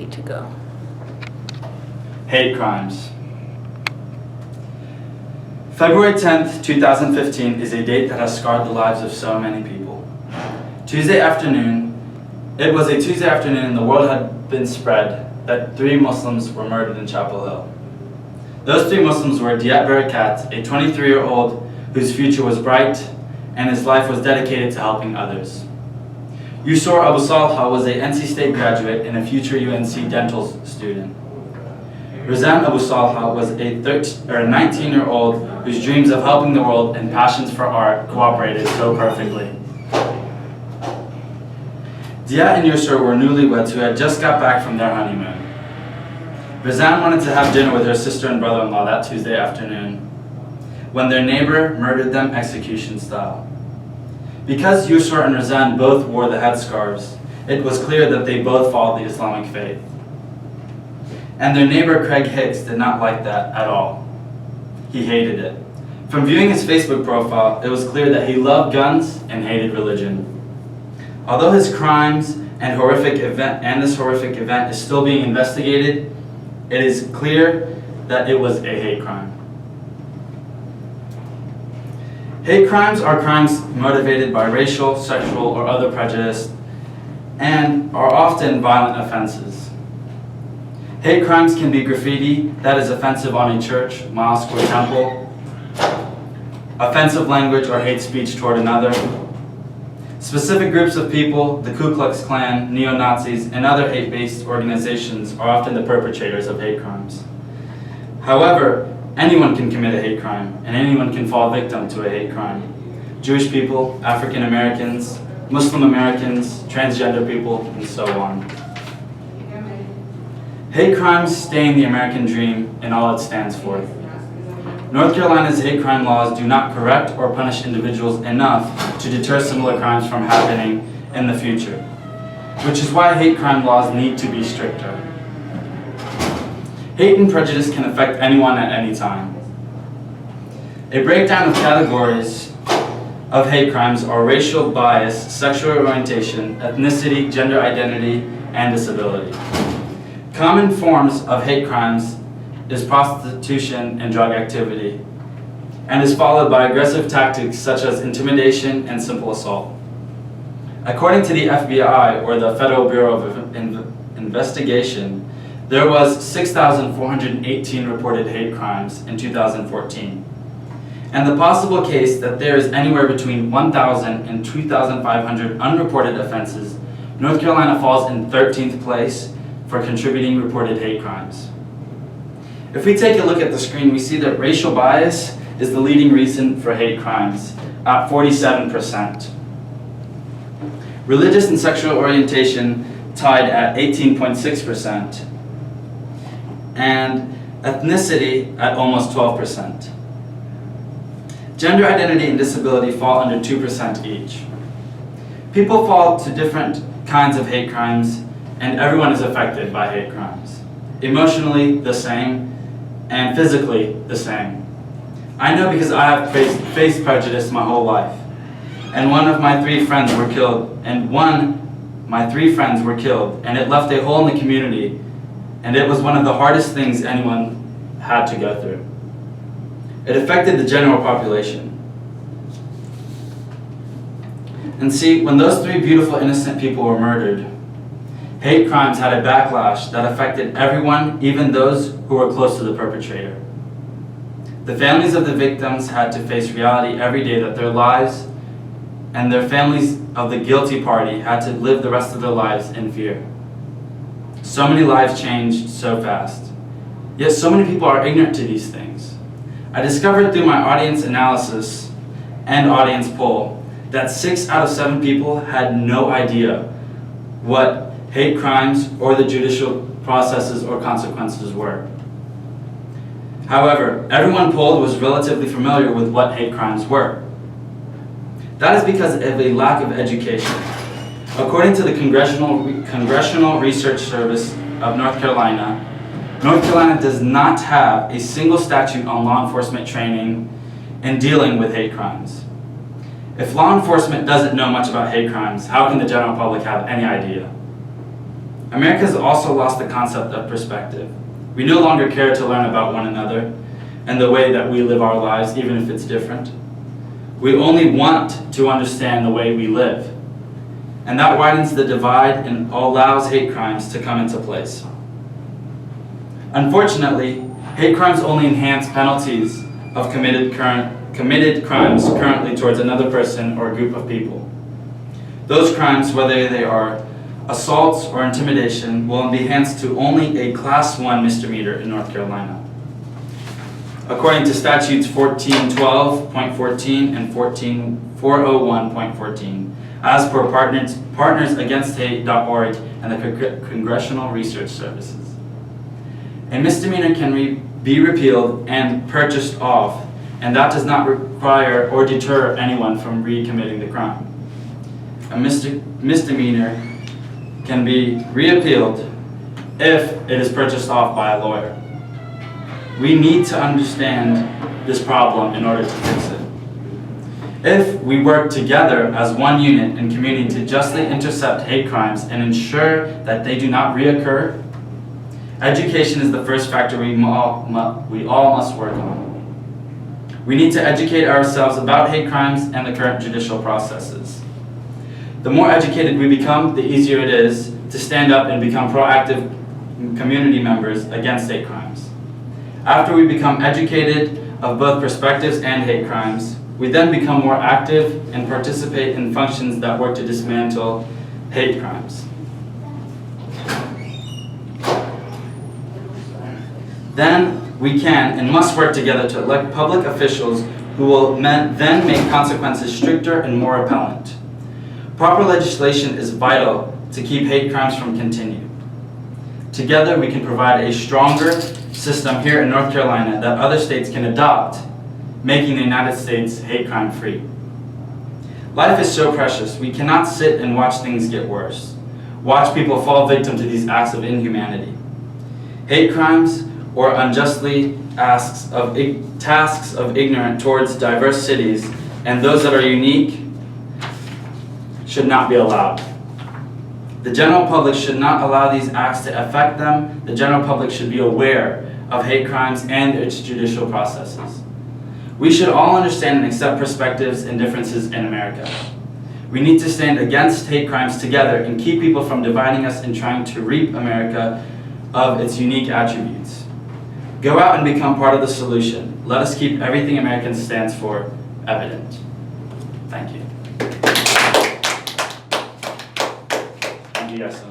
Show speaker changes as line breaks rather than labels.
ready to go.
Hate crimes. February 10th, 2015 is a date that has scarred the lives of so many people. It was a Tuesday afternoon and the world had been spread that 3 Muslims were murdered in Chapel Hill. Those 3 Muslims were Diat Barakat, a 23-year-old whose future was bright and his life was dedicated to helping others. Yusor Abu Salha was a NC State graduate and a future UNC dental student. Razan Abu Salha was a 19-year-old whose dreams of helping the world and passions for art cooperated so perfectly. Diat and Yusor were newlyweds who had just got back from their honeymoon. Razan wanted to have dinner with her sister and brother-in-law that Tuesday afternoon when their neighbor murdered them execution style. Because Yusor and Razan both wore the headscarves, it was clear that they both followed the Islamic faith. And their neighbor Craig Hicks did not like that at all. He hated it. From viewing his Facebook profile, it was clear that he loved guns and hated religion. Although his crimes and this horrific event is still being investigated, it is clear that it was a hate crime. Hate crimes are crimes motivated by racial, sexual, or other prejudice and are often violent offenses. Hate crimes can be graffiti that is offensive on a church, mosque, or temple, offensive language or hate speech toward another. Specific groups of people, the Ku Klux Klan, neo-Nazis, and other hate-based organizations are often the perpetrators of hate crimes. However, anyone can commit a hate crime, and anyone can fall victim to a hate crime. Jewish people, African Americans, Muslim Americans, transgender people, and so on. Hate crimes stain the American dream and all it stands for. North Carolina's hate crime laws do not correct or punish individuals enough to deter similar crimes from happening in the future, which is why hate crime laws need to be stricter. Hate and prejudice can affect anyone at any time. A breakdown of categories of hate crimes are racial bias, sexual orientation, ethnicity, gender identity, and disability. Common forms of hate crimes is prostitution and drug activity, and is followed by aggressive tactics such as intimidation and simple assault. According to the FBI, or the Federal Bureau of Investigation, there was 6,418 reported hate crimes in 2014. And the possible case that there is anywhere between 1,000 and 2,500 unreported offenses, North Carolina falls in 13th place for contributing reported hate crimes. If we take a look at the screen, we see that racial bias is the leading reason for hate crimes at 47%. Religious and sexual orientation tied at 18.6%. And ethnicity at almost 12%. Gender identity and disability fall under 2% each. People fall to different kinds of hate crimes, and everyone is affected by hate crimes. Emotionally, the same, and physically, the same. I know because I have faced prejudice my whole life. And my 3 friends were killed, and it left a hole in the community, and it was one of the hardest things anyone had to go through. It affected the general population. And see, when those 3 beautiful innocent people were murdered, hate crimes had a backlash that affected everyone, even those who were close to the perpetrator. The families of the victims had to face reality every day that their lives and their families of the guilty party had to live the rest of their lives in fear. So many lives changed so fast. Yet so many people are ignorant to these things. I discovered through my audience analysis and audience poll that 6 out of 7 people had no idea what hate crimes or the judicial processes or consequences were. However, everyone polled was relatively familiar with what hate crimes were. That is because of a lack of education. According to the Congressional Research Service of North Carolina does not have a single statute on law enforcement training and dealing with hate crimes. If law enforcement doesn't know much about hate crimes, how can the general public have any idea? America has also lost the concept of perspective. We no longer care to learn about one another and the way that we live our lives, even if it's different. We only want to understand the way we live. And that widens the divide and allows hate crimes to come into place. Unfortunately, hate crimes only enhance penalties of committed crimes currently towards another person or group of people. Those crimes, whether they are assaults or intimidation, will be enhanced to only a Class 1 misdemeanor in North Carolina. According to statutes 1412.14 and 14401.14, as per partnersagainst.hate.org and the Congressional Research Services. A misdemeanor can be repealed and purchased off, and that does not require or deter anyone from recommitting the crime. A misdemeanor can be reappealed if it is purchased off by a lawyer. We need to understand this problem in order to fix it. If we work together as one unit and community to justly intercept hate crimes and ensure that they do not reoccur, education is the first factor we all must work on. We need to educate ourselves about hate crimes and the current judicial processes. The more educated we become, the easier it is to stand up and become proactive community members against hate crimes. After we become educated of both perspectives and hate crimes, we then become more active and participate in functions that work to dismantle hate crimes. Then we can and must work together to elect public officials who will then make consequences stricter and more repellent. Proper legislation is vital to keep hate crimes from continuing. Together we can provide a stronger system here in North Carolina that other states can adopt, making the United States hate crime free. Life is so precious, we cannot sit and watch things get worse. Watch people fall victim to these acts of inhumanity. Hate crimes or unjustly tasks of ignorance towards diverse cities and those that are unique should not be allowed. The general public should not allow these acts to affect them. The general public should be aware of hate crimes and its judicial processes. We should all understand and accept perspectives and differences in America. We need to stand against hate crimes together and keep people from dividing us and trying to reap America of its unique attributes. Go out and become part of the solution. Let us keep everything American stands for evident. Thank you. Thank you guys so much.